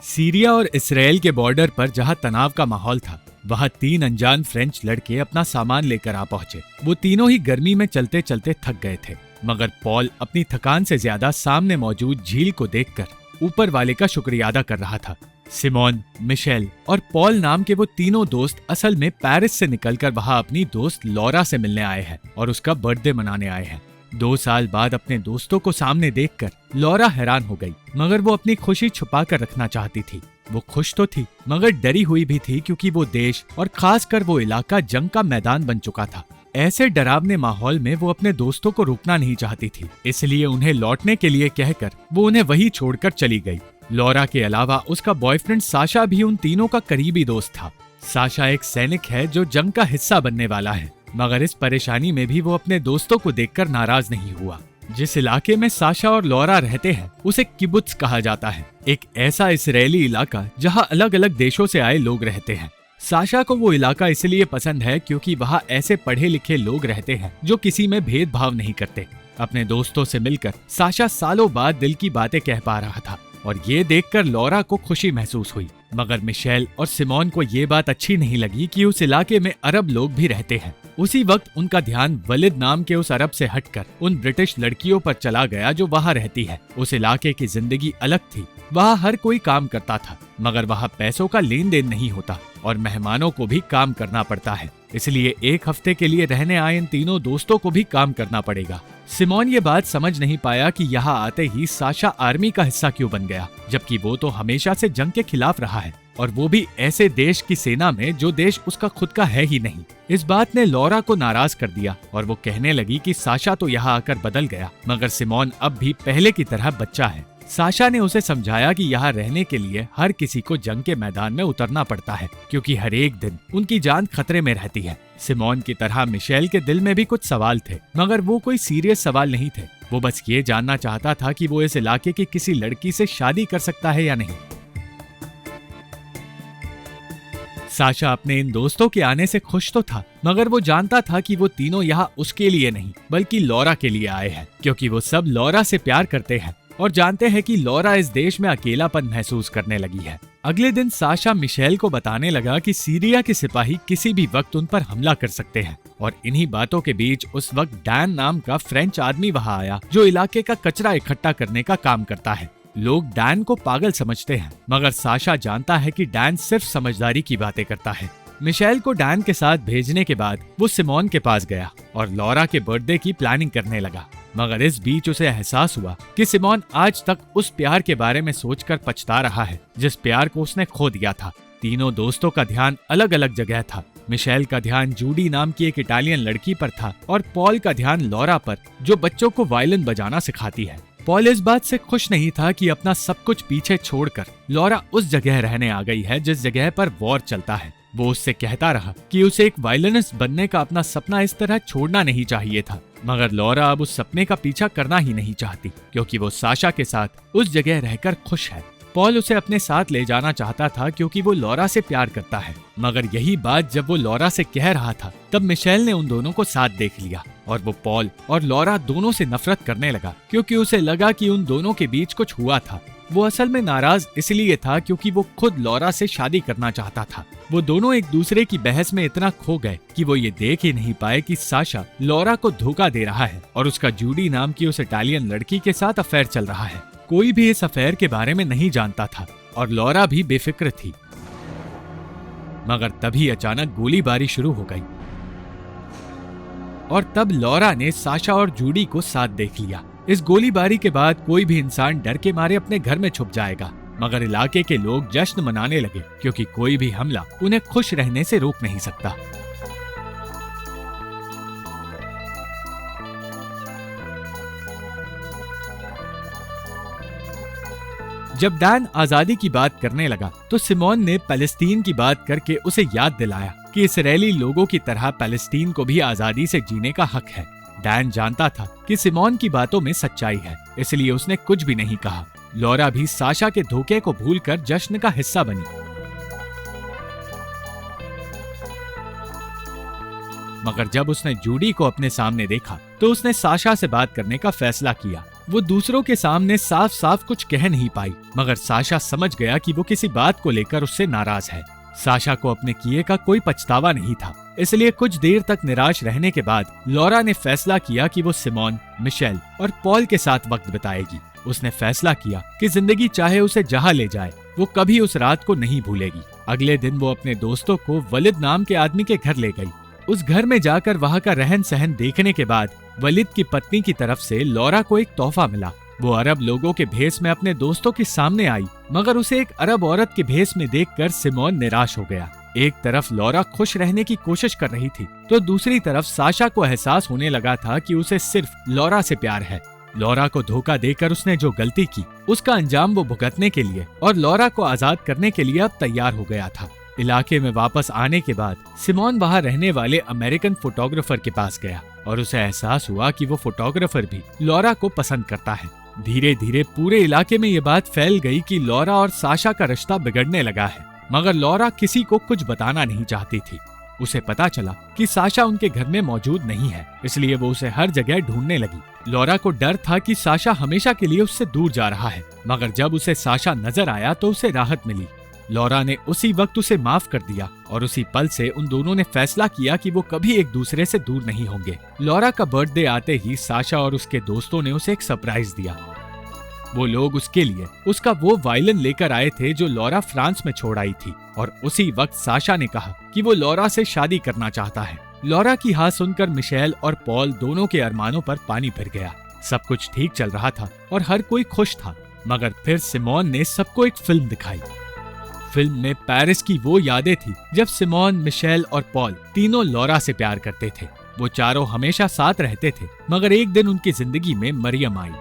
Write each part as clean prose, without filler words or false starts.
Syria और Israel के border पर जहां तनाव का माहौल था, वहां 3 अनजान फ्रेंच लड़के अपना सामान लेकर आ पहुंचे। वो तीनों ही गर्मी में चलते चलते थक गए थे, मगर पॉल अपनी थकान से ज्यादा सामने मौजूद झील को देखकर ऊपर वाले का शुक्रिया अदा कर रहा था। सिमोन, मिशेल और पॉल नाम के वो तीनों दोस्त असल में पेरिस से निकलकर वहां अपनी दोस्त लॉरा से मिलने आए हैं और उसका बर्थडे मनाने आए हैं। 2 साल बाद अपने दोस्तों को सामने देखकर लॉरा हैरान हो गई, मगर वो अपनी खुशी छुपा कर रखना चाहती थी। वो खुश तो थी, मगर डरी हुई भी थी, क्योंकि वो देश और खासकर वो इलाका जंग का मैदान बन चुका था। ऐसे डरावने माहौल में वो अपने दोस्तों को रोकना नहीं चाहती थी, इसलिए उन्हें लौटने के लिए कहकर वो उन्हें वहीं छोड़कर चली गई। लॉरा के अलावा उसका बॉयफ्रेंड साशा भी उन तीनों का करीबी दोस्त था। साशा एक सैनिक है जो जंग का हिस्सा बनने वाला है, मगर इस परेशानी में भी वो अपने दोस्तों को देखकर नाराज नहीं हुआ। जिस इलाके में साशा और लॉरा रहते हैं उसे किबुत्स कहा जाता है, एक ऐसा इजरायली इलाका जहां अलग अलग देशों से आए लोग रहते हैं। साशा को वो इलाका इसलिए पसंद है क्योंकि वहां ऐसे पढ़े लिखे लोग रहते हैं जो किसी में भेदभाव नहीं करते। अपने दोस्तों से मिलकर साशा सालों बाद दिल की बातें कह पा रहा था और ये देखकर लॉरा को खुशी महसूस हुई। मगर मिशेल और सिमोन को ये बात अच्छी नहीं लगी कि उस इलाके में अरब लोग भी रहते हैं। उसी वक्त उनका ध्यान वलिद नाम के उस अरब से हटकर उन ब्रिटिश लड़कियों पर चला गया जो वहाँ रहती है। उस इलाके की जिंदगी अलग थी, वहाँ हर कोई काम करता था, मगर वहाँ पैसों का लेन देन नहीं होता और मेहमानों को भी काम करना पड़ता है। इसलिए 1 हफ्ते के लिए रहने आए इन तीनों दोस्तों को भी काम करना पड़ेगा। सिमोन ये बात समझ नहीं पाया कि यहाँ आते ही साशा आर्मी का हिस्सा क्यों बन गया, जबकि वो तो हमेशा से जंग के खिलाफ रहा है, और वो भी ऐसे देश की सेना में जो देश उसका खुद का है ही नहीं। इस बात ने लॉरा को नाराज कर दिया और वो कहने लगी कि साशा तो यहाँ आकर बदल गया, मगर सिमोन अब भी पहले की तरह बच्चा है। साशा ने उसे समझाया कि यहाँ रहने के लिए हर किसी को जंग के मैदान में उतरना पड़ता है, क्योंकि हर एक दिन उनकी जान खतरे में रहती है। सिमोन की तरह मिशेल के दिल में भी कुछ सवाल थे, मगर वो कोई सीरियस सवाल नहीं थे। वो बस ये जानना चाहता था कि वो इस इलाके की किसी लड़की से शादी कर सकता है या नहीं। साशा अपने इन दोस्तों के आने से खुश तो था, मगर वो जानता था कि वो तीनों यहाँ उसके लिए नहीं बल्कि लॉरा के लिए आए हैं, क्योंकि वो सब लॉरा से प्यार करते हैं और जानते हैं कि लॉरा इस देश में अकेलापन महसूस करने लगी है। अगले दिन साशा मिशेल को बताने लगा कि सीरिया के सिपाही किसी भी वक्त उन पर हमला कर सकते हैं, और इन्हीं बातों के बीच उस वक्त डैन नाम का फ्रेंच आदमी वहाँ आया जो इलाके का कचरा इकट्ठा करने का काम करता है। लोग डैन को पागल समझते हैं, मगर साशा जानता है कि डैन सिर्फ समझदारी की बातें करता है। मिशेल को डैन के साथ भेजने के बाद वो सिमोन के पास गया और लॉरा के बर्थडे की प्लानिंग करने लगा, मगर इस बीच उसे एहसास हुआ कि सिमोन आज तक उस प्यार के बारे में सोचकर पछता रहा है जिस प्यार को उसने खो दिया था। तीनों दोस्तों का ध्यान अलग अलग जगह था। मिशेल का ध्यान जूडी नाम की एक इटालियन लड़की पर था और पॉल का ध्यान लॉरा पर, जो बच्चों को वायलिन बजाना सिखाती है। पॉल इस बात से खुश नहीं था कि अपना सब कुछ पीछे छोड़कर लॉरा उस जगह रहने आ गई है जिस जगह पर वॉर चलता है। वो उससे कहता रहा कि उसे एक वायलिनिस्ट बनने का अपना सपना इस तरह छोड़ना नहीं चाहिए था, मगर लॉरा अब उस सपने का पीछा करना ही नहीं चाहती, क्योंकि वो साशा के साथ उस जगह रहकर खुश है। पॉल उसे अपने साथ ले जाना चाहता था क्योंकि वो लॉरा से प्यार करता है, मगर यही बात जब वो लॉरा से कह रहा था तब मिशेल ने उन दोनों को साथ देख लिया और वो पॉल और लॉरा दोनों से नफरत करने लगा, क्योंकि उसे लगा कि उन दोनों के बीच कुछ हुआ था। वो असल में नाराज इसलिए था क्योंकि वो खुद लॉरा से शादी करना चाहता था। वो दोनों एक दूसरे की बहस में इतना खो गए कि वो ये देख ही नहीं पाए कि साशा लॉरा को धोखा दे रहा है और उसका जूडी नाम की उस इटालियन लड़की के साथ अफेयर चल रहा है। कोई भी इस अफेयर के बारे में नहीं जानता था और लॉरा भी बेफिक्र थी। मगर तभी अचानक गोलीबारी शुरू हो गई और तब लॉरा ने साशा और जूडी को साथ देख लिया। इस गोलीबारी के बाद कोई भी इंसान डर के मारे अपने घर में छुप जाएगा, मगर इलाके के लोग जश्न मनाने लगे क्योंकि कोई भी हमला उन्हें खुश रहने से रोक नहीं सकता। जब डैन आजादी की बात करने लगा तो सिमोन ने पैलेस्टीन की बात करके उसे याद दिलाया कि इसराइली लोगों की तरह पैलेस्टीन को भी आजादी से जीने का हक है। डैन जानता था कि सिमोन की बातों में सच्चाई है, इसलिए उसने कुछ भी नहीं कहा। लॉरा भी साशा के धोखे को भूलकर जश्न का हिस्सा बनी। मगर जब उसने जूडी को अपने सामने देखा तो उसने साशा से बात करने का फैसला किया। वो दूसरों के सामने साफ साफ कुछ कह नहीं पाई, मगर साशा समझ गया कि वो किसी बात को लेकर उससे नाराज है। साशा को अपने किए का कोई पछतावा नहीं था, इसलिए कुछ देर तक निराश रहने के बाद लॉरा ने फैसला किया कि वो सिमोन, मिशेल और पॉल के साथ वक्त बिताएगी। उसने फैसला किया कि जिंदगी चाहे उसे जहां ले जाए, वो कभी उस रात को नहीं भूलेगी। अगले दिन वो अपने दोस्तों को वलिद नाम के आदमी के घर ले गई। उस घर में जाकर वहाँ का रहन सहन देखने के बाद वलिद की पत्नी की तरफ से लॉरा को एक तोहफा मिला। वो अरब लोगों के भेष में अपने दोस्तों के सामने आई, मगर उसे एक अरब औरत के भेष में देखकर सिमोन निराश हो गया। एक तरफ लॉरा खुश रहने की कोशिश कर रही थी, तो दूसरी तरफ साशा को एहसास होने लगा था कि उसे सिर्फ लॉरा से प्यार है। लॉरा को धोखा देकर उसने जो गलती की, उसका अंजाम वो भुगतने के लिए और लॉरा को आजाद करने के लिए अब तैयार हो गया था। इलाके में वापस आने के बाद सिमोन वहाँ रहने वाले अमेरिकन फोटोग्राफर के पास गया और उसे एहसास हुआ कि वो फोटोग्राफर भी लॉरा को पसंद करता है। धीरे धीरे पूरे इलाके में ये बात फैल गई कि लॉरा और साशा का रिश्ता बिगड़ने लगा है, मगर लॉरा किसी को कुछ बताना नहीं चाहती थी। उसे पता चला कि साशा उनके घर में मौजूद नहीं है, इसलिए वो उसे हर जगह ढूंढने लगी। लॉरा को डर था कि साशा हमेशा के लिए उससे दूर जा रहा है, मगर जब उसे साशा नजर आया तो उसे राहत मिली। लॉरा ने उसी वक्त उसे माफ कर दिया और उसी पल से उन दोनों ने फैसला किया कि वो कभी एक दूसरे से दूर नहीं होंगे। लॉरा का बर्थडे आते ही साशा और उसके दोस्तों ने उसे एक सरप्राइज दिया। वो लोग उसके लिए उसका वो वायलिन लेकर आए थे जो लॉरा फ्रांस में छोड़ आई थी, और उसी वक्त साशा ने कहा कि वो लॉरा से शादी करना चाहता है। लॉरा की हाँ सुनकर मिशेल और पॉल दोनों के अरमानों पर पानी फिर गया। सब कुछ ठीक चल रहा था और हर कोई खुश था, मगर फिर सिमोन ने सबको एक फिल्म दिखाई। फिल्म में पेरिस की वो यादें थी जब सिमोन, मिशेल और पॉल तीनों लॉरा से प्यार करते थे। वो चारों हमेशा साथ रहते थे, मगर एक दिन उनकी जिंदगी में मरियम आई।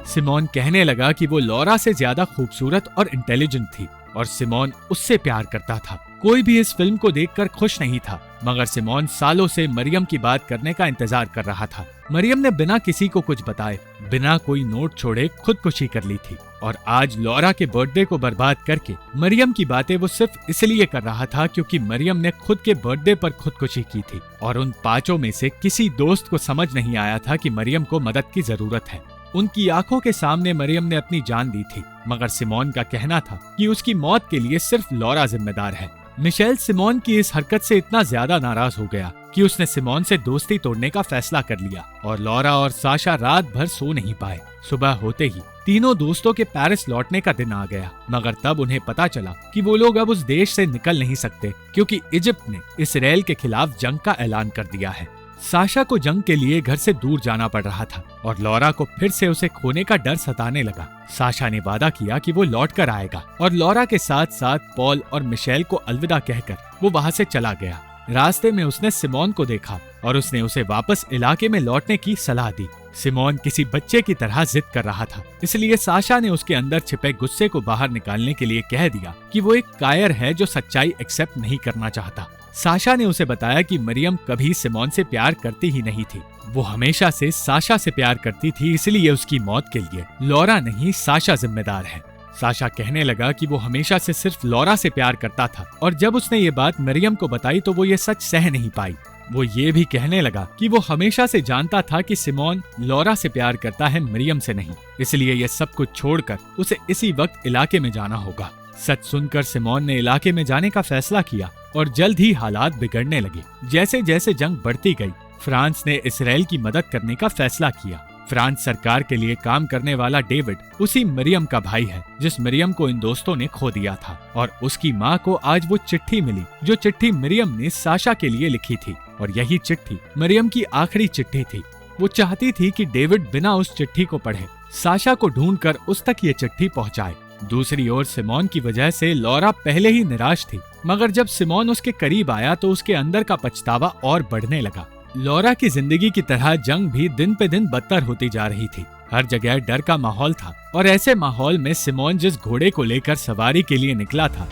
सिमोन कहने लगा कि वो लॉरा से ज्यादा खूबसूरत और इंटेलिजेंट थी और सिमोन उससे प्यार करता था। कोई भी इस फिल्म को देखकर खुश नहीं था, मगर सिमोन सालों से मरियम की बात करने का इंतजार कर रहा था। मरियम ने बिना किसी को कुछ बताए, बिना कोई नोट छोड़े खुदकुशी कर ली थी, और आज लॉरा के बर्थडे को बर्बाद करके मरियम की बातें वो सिर्फ इसलिए कर रहा था क्योंकि मरियम ने खुद के बर्थडे पर खुदकुशी की थी, और उन पांचों में से किसी दोस्त को समझ नहीं आया था कि मरियम को मदद की जरूरत है। उनकी आंखों के सामने मरियम ने अपनी जान दी थी, मगर सिमोन का कहना था कि उसकी मौत के लिए सिर्फ लॉरा जिम्मेदार है। मिशेल सिमोन की इस हरकत से इतना ज्यादा नाराज हो गया कि उसने सिमोन से दोस्ती तोड़ने का फैसला कर लिया, और लॉरा और साशा रात भर सो नहीं पाए। सुबह होते ही तीनों दोस्तों के पेरिस लौटने का दिन आ गया, मगर तब उन्हें पता चला कि वो लोग अब उस देश से निकल नहीं सकते क्योंकि इजिप्ट ने इसराइल के खिलाफ जंग का ऐलान कर दिया है। साशा को जंग के लिए घर से दूर जाना पड़ रहा था और लॉरा को फिर से उसे खोने का डर सताने लगा। साशा ने वादा किया कि वो लौट कर आएगा, और लॉरा के साथ साथ पॉल और मिशेल को अलविदा कहकर वो वहाँ से चला गया। रास्ते में उसने सिमोन को देखा और उसने उसे वापस इलाके में लौटने की सलाह दी। सिमोन किसी बच्चे की तरह जिद कर रहा था, इसलिए साशा ने उसके अंदर छिपे गुस्से को बाहर निकालने के लिए कह दिया कि वो एक कायर है जो सच्चाई एक्सेप्ट नहीं करना चाहता। साशा ने उसे बताया कि मरियम कभी सिमोन से प्यार करती ही नहीं थी, वो हमेशा से साशा से प्यार करती थी, इसलिए उसकी मौत के लिए लॉरा नहीं साशा जिम्मेदार है। साशा कहने लगा कि वो हमेशा से सिर्फ लॉरा से प्यार करता था, और जब उसने ये बात मरियम को बताई तो वो ये सच सह नहीं पाई। वो ये भी कहने लगा कि वो हमेशा से जानता था कि सिमोन लॉरा से प्यार करता है, मरियम से नहीं, इसलिए ये सब कुछ छोड़कर उसे इसी वक्त इलाके में जाना होगा। सच सुनकर सिमोन ने इलाके में जाने का फैसला किया और जल्द ही हालात बिगड़ने लगे। जैसे जैसे जंग बढ़ती गई, फ्रांस ने इसराइल की मदद करने का फैसला किया। फ्रांस सरकार के लिए काम करने वाला डेविड उसी मरियम का भाई है जिस मरियम को इन दोस्तों ने खो दिया था, और उसकी माँ को आज वो चिट्ठी मिली जो चिट्ठी मरियम ने साशा के लिए लिखी थी, और यही चिट्ठी मरियम की आखिरी चिट्ठी थी। वो चाहती थी कि डेविड बिना उस चिट्ठी को पढ़े साशा को ढूंढकर उस तक ये चिट्ठी पहुंचाए। दूसरी ओर सिमोन की वजह से लॉरा पहले ही निराश थी, मगर जब सिमोन उसके करीब आया तो उसके अंदर का पछतावा और बढ़ने लगा। लॉरा की जिंदगी की तरह जंग भी दिन पे दिन बदतर होती जा रही थी। हर जगह डर का माहौल था, और ऐसे माहौल में सिमोन जिस घोड़े को लेकर सवारी के लिए निकला था,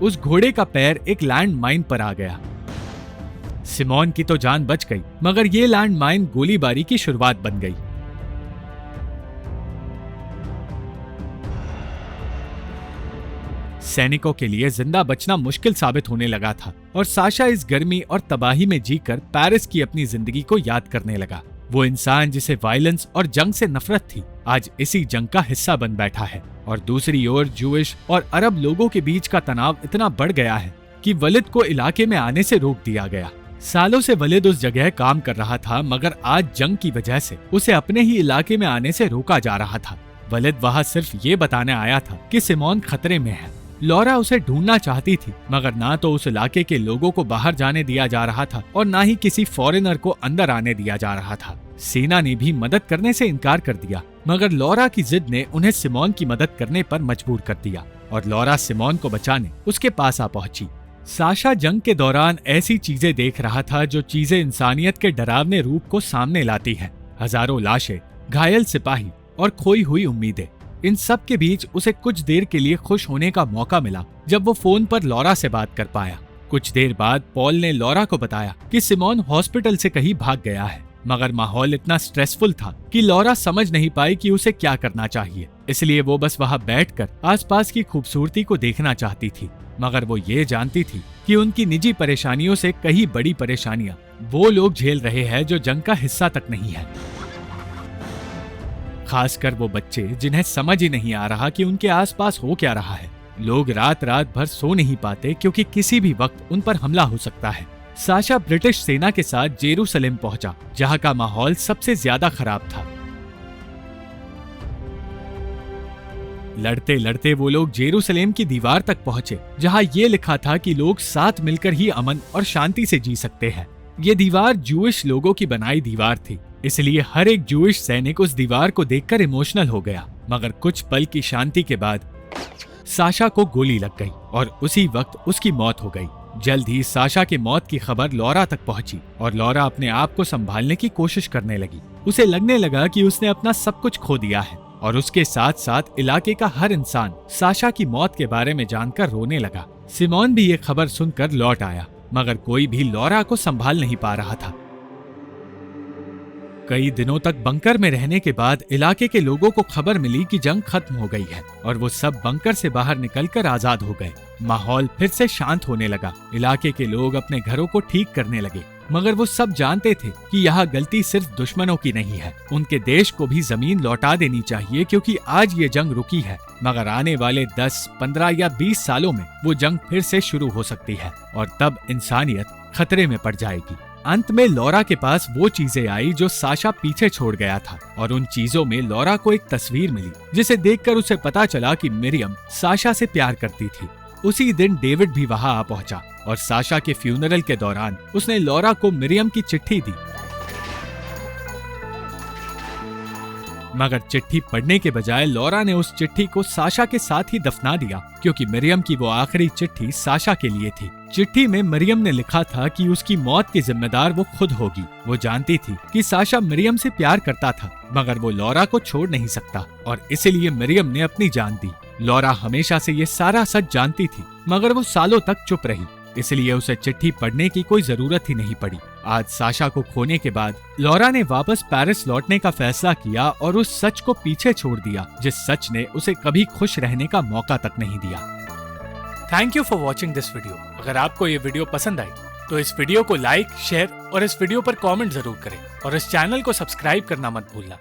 उस घोड़े का पैर एक लैंड माइन पर आ गया। सिमोन की तो जान बच गई, मगर ये लैंड माइन गोलीबारी की शुरुआत बन गई। सैनिकों के लिए जिंदा बचना मुश्किल साबित होने लगा था और साशा इस गर्मी और तबाही में जीकर पेरिस की अपनी जिंदगी को याद करने लगा। वो इंसान जिसे वायलेंस और जंग से नफरत थी, आज इसी जंग का हिस्सा बन बैठा है। और दूसरी ओर जूइश और अरब लोगों के बीच का तनाव इतना बढ़ गया है कि वलिद को इलाके में आने से रोक दिया गया। सालों से वलिद उस जगह काम कर रहा था, मगर आज जंग की वजह से उसे अपने ही इलाके में आने से रोका जा रहा था। वलिद वहाँ सिर्फ ये बताने आया था कि सिमोन खतरे में है। लॉरा उसे ढूंढना चाहती थी, मगर ना तो उस इलाके के लोगों को बाहर जाने दिया जा रहा था और ना ही किसी फॉरेनर को अंदर आने दिया जा रहा था। सेना ने भी मदद करने से इनकार कर दिया, मगर लॉरा की जिद ने उन्हें सिमोन की मदद करने पर मजबूर कर दिया और लॉरा सिमोन को बचाने उसके पास आ पहुंची। साशा जंग के दौरान ऐसी चीजें देख रहा था जो चीजें इंसानियत के डरावने रूप को सामने लाती हैं। हजारों लाशें, घायल सिपाही और खोई हुई उम्मीदें। इन सब के बीच उसे कुछ देर के लिए खुश होने का मौका मिला जब वो फोन पर लॉरा से बात कर पाया। कुछ देर बाद पॉल ने लॉरा को बताया कि सिमोन हॉस्पिटल से कहीं भाग गया है, मगर माहौल इतना स्ट्रेसफुल था कि लॉरा समझ नहीं पाई कि उसे क्या करना चाहिए। इसलिए वो बस वहाँ बैठकर आसपास की खूबसूरती को देखना चाहती थी, मगर वो ये जानती थी कि उनकी निजी परेशानियों से कहीं बड़ी परेशानियां वो लोग झेल रहे हैं जो जंग का हिस्सा तक नहीं है। खासकर वो बच्चे जिन्हें समझ ही नहीं आ रहा कि उनके आसपास हो क्या रहा है। लोग रात रात भर सो नहीं पाते क्योंकि किसी भी वक्त उन पर हमला हो सकता है। साशा ब्रिटिश सेना के साथ जेरूसलेम पहुंचा, जहां का माहौल सबसे ज्यादा खराब था। लड़ते लड़ते वो लोग जेरूसलेम की दीवार तक पहुंचे, जहां ये लिखा था कि लोग साथ मिलकर ही अमन और शांति से जी सकते हैं। ये दीवार जूइश लोगों की बनाई दीवार थी, इसलिए हर एक जूइश सैनिक उस दीवार को देखकर इमोशनल हो गया। मगर कुछ पल की शांति के बाद साशा को गोली लग गई और उसी वक्त उसकी मौत हो गई। जल्द ही साशा की मौत की खबर लॉरा तक पहुंची और लॉरा अपने आप को संभालने की कोशिश करने लगी। उसे लगने लगा कि उसने अपना सब कुछ खो दिया है और उसके साथ साथ इलाके का हर इंसान साशा की मौत के बारे में जानकर रोने लगा। सिमोन भी ये खबर सुनकर लौट आया, मगर कोई भी लॉरा को संभाल नहीं पा रहा था। कई दिनों तक बंकर में रहने के बाद इलाके के लोगों को खबर मिली कि जंग खत्म हो गई है और वो सब बंकर से बाहर निकलकर आजाद हो गए। माहौल फिर से शांत होने लगा। इलाके के लोग अपने घरों को ठीक करने लगे, मगर वो सब जानते थे कि यह गलती सिर्फ दुश्मनों की नहीं है। उनके देश को भी जमीन लौटा देनी चाहिए, क्योंकि आज ये जंग रुकी है, मगर आने वाले 10, 15 या 20 सालों में वो जंग फिर से शुरू हो सकती है और तब इंसानियत खतरे में पड़ जाएगी। अंत में लॉरा के पास वो चीजें आई जो साशा पीछे छोड़ गया था और उन चीजों में लॉरा को एक तस्वीर मिली, जिसे देखकर उसे पता चला कि मिरियम साशा से प्यार करती थी। उसी दिन डेविड भी वहां आ पहुंचा और साशा के फ्यूनरल के दौरान उसने लॉरा को मिरियम की चिट्ठी दी, मगर चिट्ठी पढ़ने के बजाय लॉरा ने उस चिट्ठी को साशा के साथ ही दफना दिया, क्योंकि मिरियम की वो आखिरी चिट्ठी साशा के लिए थी। चिट्ठी में मिरियम ने लिखा था कि उसकी मौत की जिम्मेदार वो खुद होगी। वो जानती थी कि साशा मिरियम से प्यार करता था, मगर वो लॉरा को छोड़ नहीं सकता और इसलिए मिरियम ने अपनी जान दी। लॉरा हमेशा से ये सारा सच जानती थी, मगर वो सालों तक चुप रही, इसलिए उसे चिट्ठी पढ़ने की कोई जरूरत ही नहीं पड़ी। आज साशा को खोने के बाद लॉरा ने वापस पेरिस लौटने का फैसला किया और उस सच को पीछे छोड़ दिया जिस सच ने उसे कभी खुश रहने का मौका तक नहीं दिया। Thank you for watching this video. अगर आपको ये वीडियो पसंद आई तो इस वीडियो को लाइक, शेयर और इस वीडियो पर कमेंट जरूर करें और इस चैनल को सब्सक्राइब करना मत भूलना।